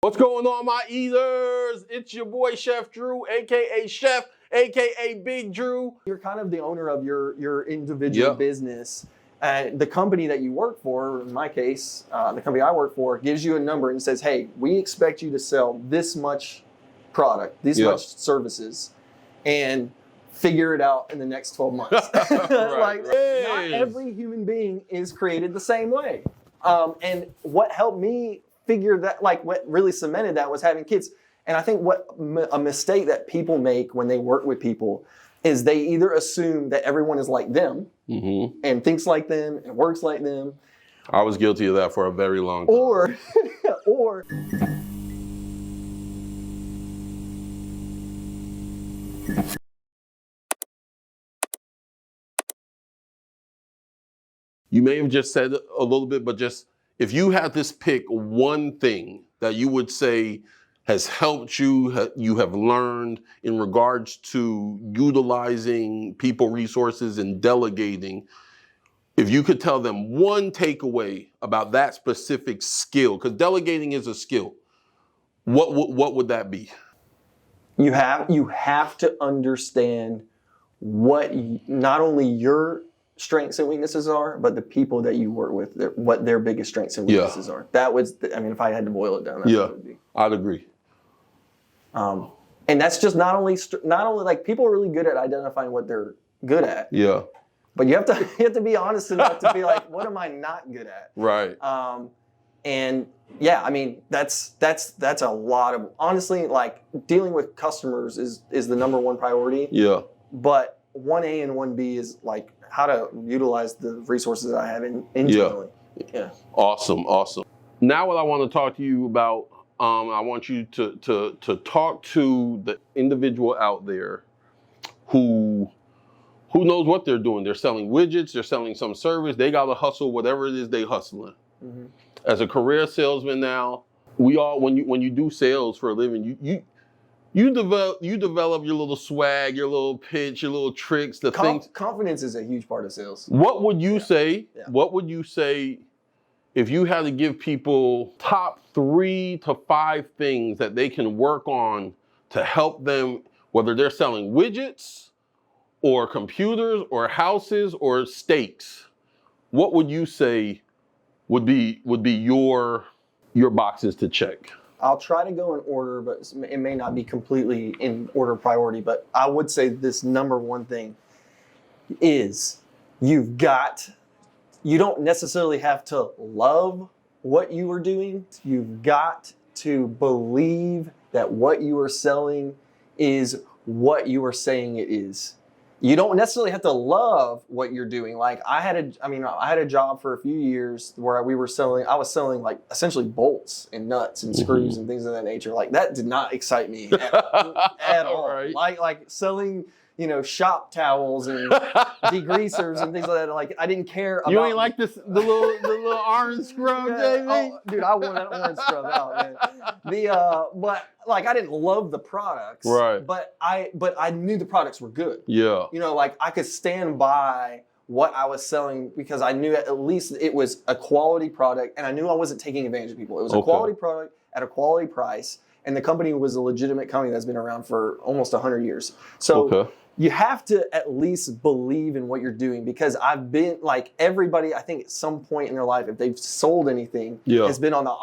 What's going on, my eaters? It's your boy Chef Drew, aka Chef, aka Big Drew. You're kind of the owner of your individual business. The company that you work for, in my case, the company I work for, gives you a number and says, hey, we expect you to sell this much product, this much services, and figure it out in the next 12 months. Not every human being is created the same way. And what helped me figure that, like what really cemented that, was having kids. And I think a mistake that people make when they work with people is they either assume that everyone is like them and thinks like them and works like them. I was guilty of that for a very long time. Or you may have just said a little bit, but just if you had to pick one thing that you would say has helped you, you have learned in regards to utilizing people resources and delegating, if you could tell them one takeaway about that specific skill, because delegating is a skill, what would that be? You have to understand what not only your strengths and weaknesses are, but the people that you work with, what their biggest strengths and weaknesses are. That was, if I had to boil it down, that's what it would be. I'd agree. And that's just not only like, people are really good at identifying what they're good at. Yeah. But you have to be honest enough to be like, what am I not good at? Right. And yeah, that's a lot of, honestly, like dealing with customers is the number one priority. Yeah. But 1A and 1B is like how to utilize the resources that I have internally. Yeah. Awesome. Now what I want to talk to you about, I want you to talk to the individual out there who knows what they're doing. They're selling widgets, they're selling some service, they got to hustle whatever it is they hustling. Mm-hmm. As a career salesman now, we all, when you do sales for a living, you develop your little swag, your little pitch, your little tricks, the things. Confidence is a huge part of sales. What would you say? Yeah. What would you say if you had to give people top 3 to 5 things that they can work on to help them, whether they're selling widgets or computers or houses or steaks? What would you say would be your boxes to check? I'll try to go in order, but it may not be completely in order of priority. But I would say this number one thing is you don't necessarily have to love what you are doing. You've got to believe that what you are selling is what you are saying it is. You don't necessarily have to love what you're doing. Like I had a job for a few years where I was selling like essentially bolts and nuts and screws and things of that nature. Like that did not excite me at all. Right. Like selling, shop towels and degreasers and things like that. Like I didn't care about. You ain't like the little orange scrub, JV? Oh, dude, I want that orange scrub out, man. But like I didn't love the products, right? But I knew the products were good. Yeah. Like I could stand by what I was selling because I knew at least it was a quality product, and I knew I wasn't taking advantage of people. It was a quality product at a quality price, and the company was a legitimate company that's been around for almost 100 years. So you have to at least believe in what you're doing, because I've been like everybody, I think at some point in their life, if they've sold anything, has been on the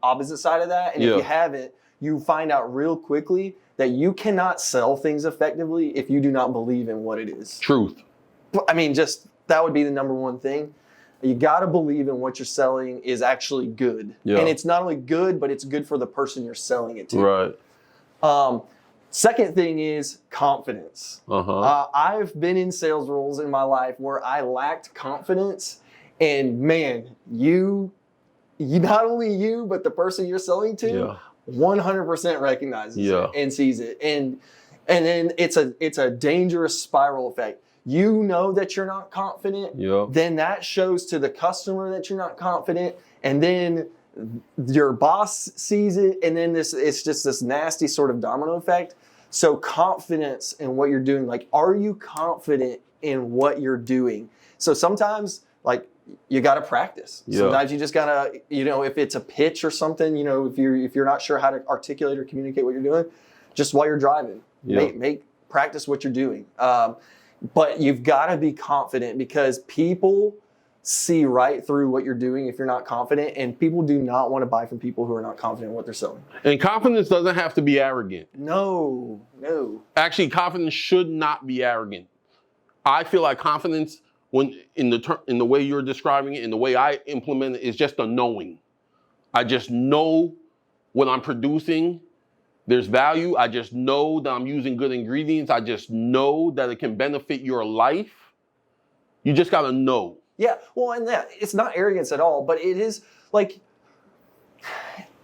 opposite side of that. And if you haven't, you find out real quickly that you cannot sell things effectively if you do not believe in what it is. Truth. That would be the number one thing. You got to believe in what you're selling is actually good. Yeah. And it's not only good, but it's good for the person you're selling it to. Right. Second thing is confidence. I've been in sales roles in my life where I lacked confidence, and man, you not only you, but the person you're selling to 100% recognizes it and sees it. And then it's a dangerous spiral effect. You know that you're not confident, then that shows to the customer that you're not confident, and then your boss sees it, and then it's just this nasty sort of domino effect. So confidence in what you're doing, like, are you confident in what you're doing? So sometimes, like, you got to practice. Yeah. Sometimes you just got to, if it's a pitch or something, if you're not sure how to articulate or communicate what you're doing, just while you're driving, make practice what you're doing. But you've got to be confident, because people see right through what you're doing if you're not confident, and people do not want to buy from people who are not confident in what they're selling. And confidence doesn't have to be arrogant. No. Actually, confidence should not be arrogant. I feel like confidence, when in the way you're describing it, in the way I implement it, is just a knowing. I just know what I'm producing, there's value. I just know that I'm using good ingredients. I just know that it can benefit your life. You just gotta know. Yeah, well, and that it's not arrogance at all, but it is like,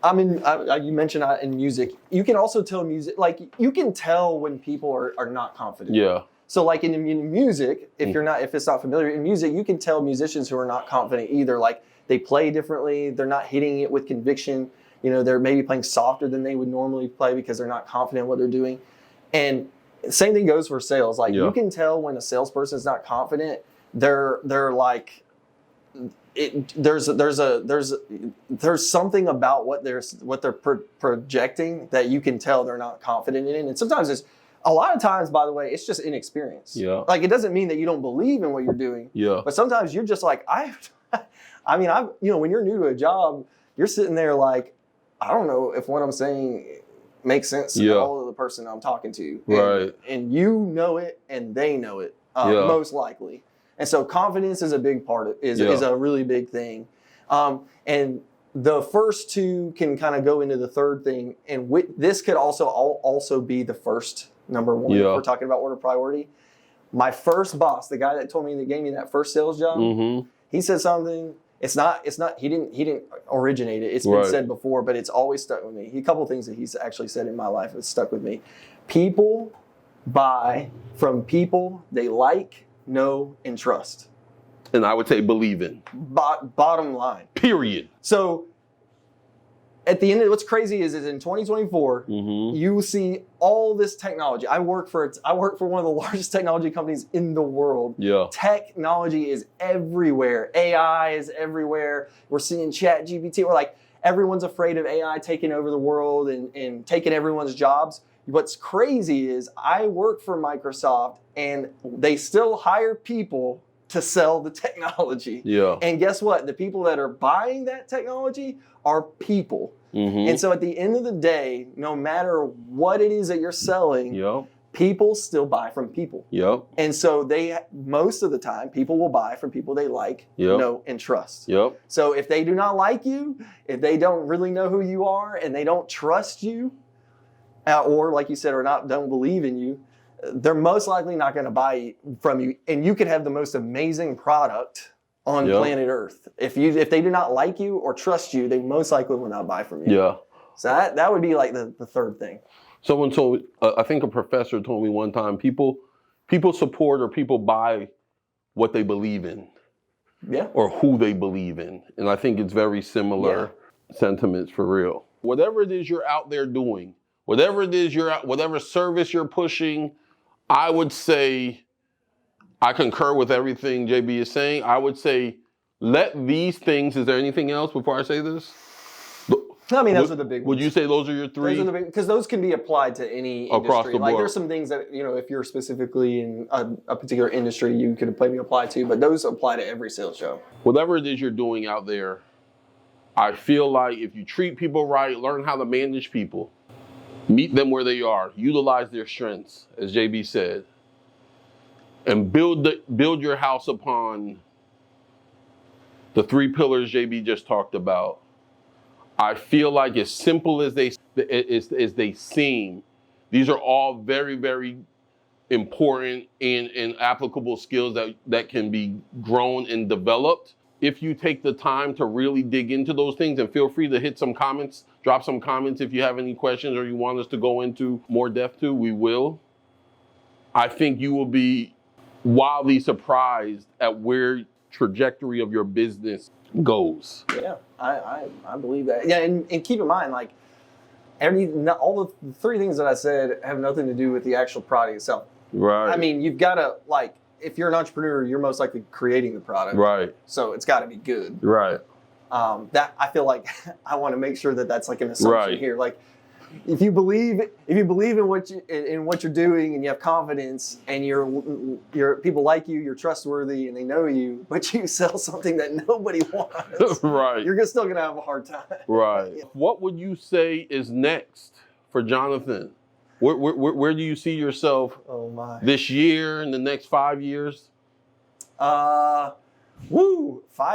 you mentioned in music, you can also tell music, like you can tell when people are not confident. Yeah. So like in music, if it's not familiar, in music, you can tell musicians who are not confident either. Like they play differently, they're not hitting it with conviction. They're maybe playing softer than they would normally play because they're not confident in what they're doing. And same thing goes for sales. Like you can tell when a salesperson is not confident. They're like, there's something about what they're projecting that you can tell they're not confident in. And sometimes a lot of times, by the way, it's just inexperience. Yeah. Like it doesn't mean that you don't believe in what you're doing. Yeah. But sometimes you're just like, when you're new to a job, you're sitting there like, I don't know if what I'm saying makes sense to all of the person I'm talking to. Right. And you know it, and they know it, most likely. And so confidence is a big part of is a really big thing. And the first two can kind of go into the third thing. And this could also be the first number one if we're talking about order priority. My first boss, the guy that gave me that first sales job, he said something. It's not, he didn't originate it. It's been said before, but it's always stuck with me. A couple of things that he's actually said in my life that stuck with me. People buy from people they like, know, and trust. And I would say believe in. Bottom line. Period. So at the end of what's crazy is in 2024, you see all this technology. I work for one of the largest technology companies in the world. Yeah. Technology is everywhere. AI is everywhere. We're seeing ChatGPT. We're like, everyone's afraid of AI taking over the world and taking everyone's jobs. What's crazy is I work for Microsoft and they still hire people to sell the technology. Yeah. And guess what? The people that are buying that technology are people. And so at the end of the day, no matter what it is that you're selling, people still buy from people. And so most of the time, people will buy from people they like, know, and trust. So if they do not like you, if they don't really know who you are and they don't trust you, or like you said, don't believe in you, they're most likely not going to buy from you. And you could have the most amazing product on planet Earth. If they do not like you or trust you, they most likely will not buy from you. So that would be like the third thing. Someone told, I think a professor told me one time, people support or people buy what they believe in. Or who they believe in. And I think it's very similar sentiments for real. Whatever it is you're out there doing, whatever it is whatever service you're pushing, I would say, I concur with everything JB is saying. I would say, let these things, is there anything else before I say this? I mean, those are the big ones. Would you say those are your three? Those are the big, because those can be applied to any industry. Across the board. Like there's some things that, if you're specifically in a particular industry, you could maybe apply to, but those apply to every sales job. Whatever it is you're doing out there, I feel like if you treat people right, learn how to manage people, meet them where they are, utilize their strengths, as JB said, and build your house upon the three pillars JB just talked about. I feel like as simple as they seem, these are all very, very important and applicable skills that can be grown and developed. If you take the time to really dig into those things, and feel free to hit some comments, drop some comments if you have any questions or you want us to go into more depth to, we will. I think you will be wildly surprised at where trajectory of your business goes. Yeah, I believe that. Yeah, and keep in mind, like all the three things that I said have nothing to do with the actual product itself. Right. I mean, you've got to if you're an entrepreneur, you're most likely creating the product. Right. So it's got to be good. Right. That I feel like I want to make sure that that's like an assumption Right. here. Like, if you believe in what you're doing and you have confidence and you're people like you, you're trustworthy and they know you, but you sell something that nobody wants, Right. you're still gonna have a hard time. Right. What would you say is next for Jonathan? Where do you see yourself Oh my. this year and the next 5 years? 5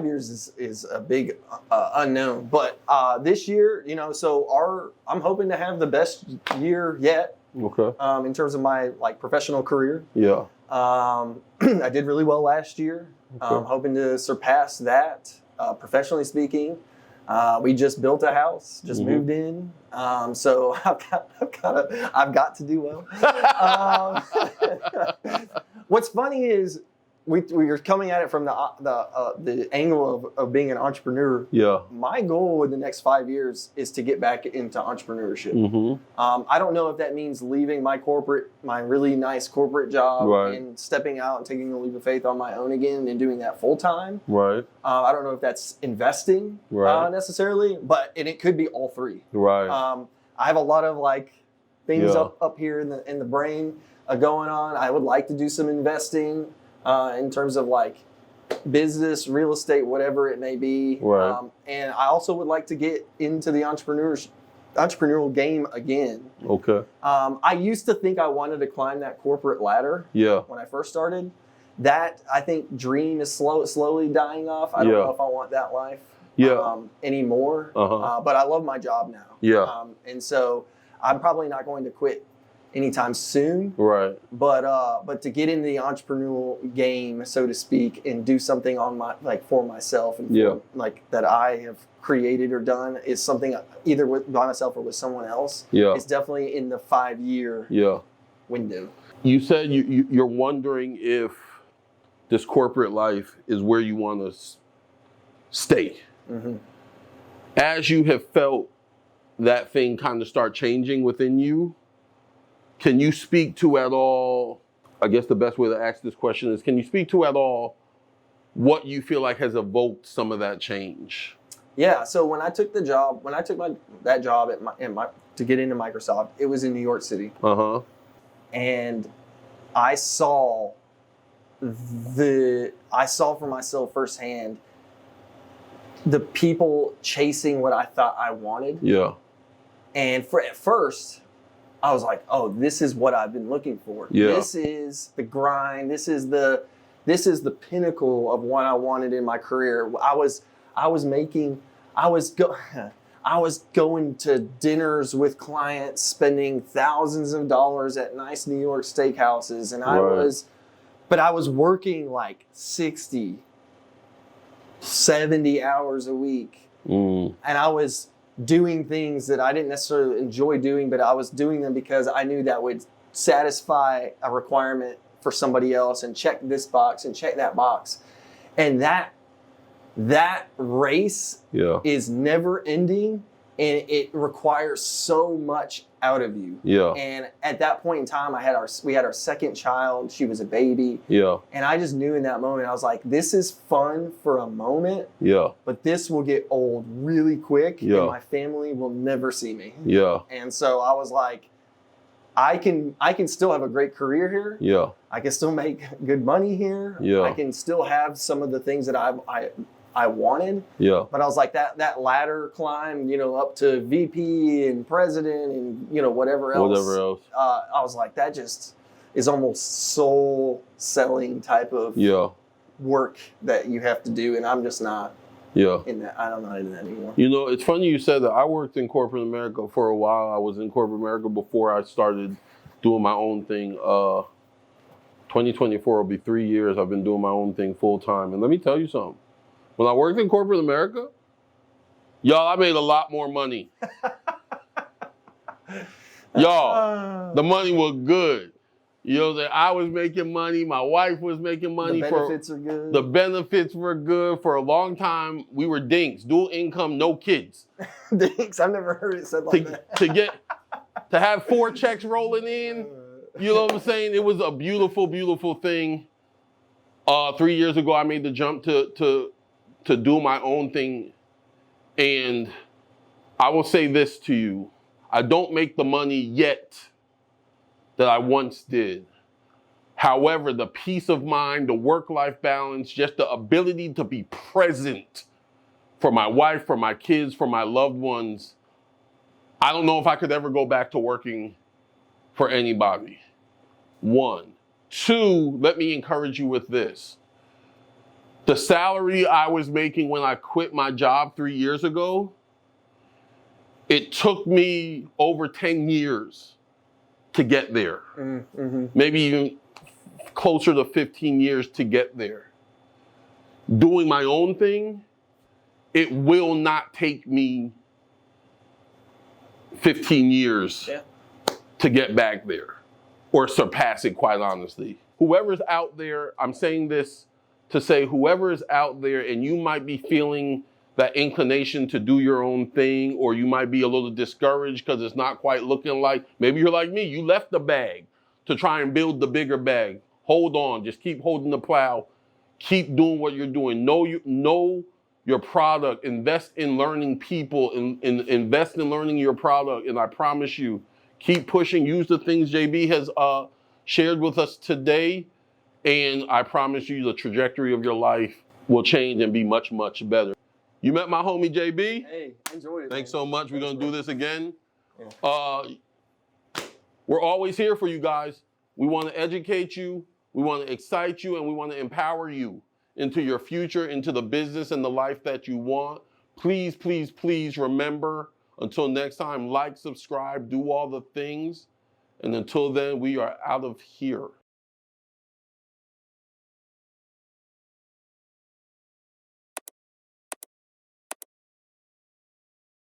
years is a big unknown, but this year, so I'm hoping to have the best year yet. Okay. In terms of my professional career. Yeah. I did really well last year. Okay. Hoping to surpass that, professionally speaking. We just built a house, just moved in. So I've got to do well. What's funny is we are coming at it from the angle of being an entrepreneur. Yeah. My goal in the next 5 years is to get back into entrepreneurship. Mm-hmm. I don't know if that means leaving my really nice corporate job Right. and stepping out and taking a leap of faith on my own again and doing that full time. Right. I don't know if that's investing Right. necessarily, but it could be all three. Right. I have a lot of things Yeah. up here in the brain going on. I would like to do some investing in terms of business, real estate, whatever it may be. Right. And I also would like to get into the entrepreneurial game again. Okay. I used to think I wanted to climb that corporate ladder Yeah. when I first started. That, I think, dream is slowly dying off. I don't Yeah. know if I want that life Yeah. anymore. Uh-huh. But I love my job now. Yeah. And so I'm probably not going to quit anytime soon. Right. But to get into the entrepreneurial game, so to speak, and do something on my for myself and Yeah. that I have created or done is something either by myself or with someone else. Yeah. It's definitely in the 5-year Yeah. window. You said you're wondering if this corporate life is where you want to stay. Mm-hmm. As you have felt that thing kind of start changing within you, can you speak to at all, I guess the best way to ask this question is, can you speak to at all what you feel like has evoked some of that change? Yeah, so when I took that job to get into Microsoft, it was in New York City. Uh-huh. And I saw for myself firsthand the people chasing what I thought I wanted. Yeah. And at first, I was like, "Oh, this is what I've been looking for. Yeah. This is the grind. This is the pinnacle of what I wanted in my career." I was going to dinners with clients, spending thousands of dollars at nice New York steakhouses, and I was working 60, 70 hours a week. Mm. And I was doing things that I didn't necessarily enjoy doing, but I was doing them because I knew that would satisfy a requirement for somebody else and check this box and check that box. And that race is never ending, and it requires so much out of you. Yeah. And at that point in time, we had our second child. She was a baby. Yeah. And I just knew in that moment, I was like, this is fun for a moment, Yeah. but this will get old really quick, Yeah. and my family will never see me. Yeah. And so I was like, I can still have a great career here. Yeah. I can still make good money here. Yeah. I can still have some of the things that I wanted. Yeah. But I was like, that ladder climb, up to VP and president and whatever else. I was like, that just is almost soul selling type of work that you have to do, and I'm just not in that. I'm not in that anymore. It's funny you said that. I worked in corporate America for a while. I was in corporate America before I started doing my own thing. 2024 will be 3 years I've been doing my own thing full time. And let me tell you something. When I worked in corporate America, y'all, I made a lot more money. Y'all, the money was good. I was making money. My wife was making money. The benefits are good. The benefits were good. For a long time, we were dinks. Dual income, no kids. Dinks? I've never heard it said like that. To have 4 checks rolling in, you know what I'm saying? It was a beautiful, beautiful thing. 3 years ago, I made the jump to do my own thing. And I will say this to you. I don't make the money yet that I once did. However, the peace of mind, the work-life balance, just the ability to be present for my wife, for my kids, for my loved ones, I don't know if I could ever go back to working for anybody. 1. 2, let me encourage you with this. The salary I was making when I quit my job 3 years ago, it took me over 10 years to get there. Mm-hmm. Maybe even closer to 15 years to get there. Doing my own thing, it will not take me 15 years to get back there or surpass it, quite honestly. Whoever's out there, I'm saying this to say whoever is out there and you might be feeling that inclination to do your own thing, or you might be a little discouraged because it's not quite looking like, maybe you're like me, you left the bag to try and build the bigger bag. Hold on, just keep holding the plow. Keep doing what you're doing. Know your product, invest in learning people, invest in learning your product, and I promise you, keep pushing, use the things JB has shared with us today, and I promise you the trajectory of your life will change and be much, much better. You met my homie JB? Hey, enjoyed it. Thanks so much. We're gonna do this again. Yeah. We're always here for you guys. We wanna educate you, we wanna excite you, and we wanna empower you into your future, into the business and the life that you want. Please, please, please remember, until next time, like, subscribe, do all the things. And until then, we are out of here.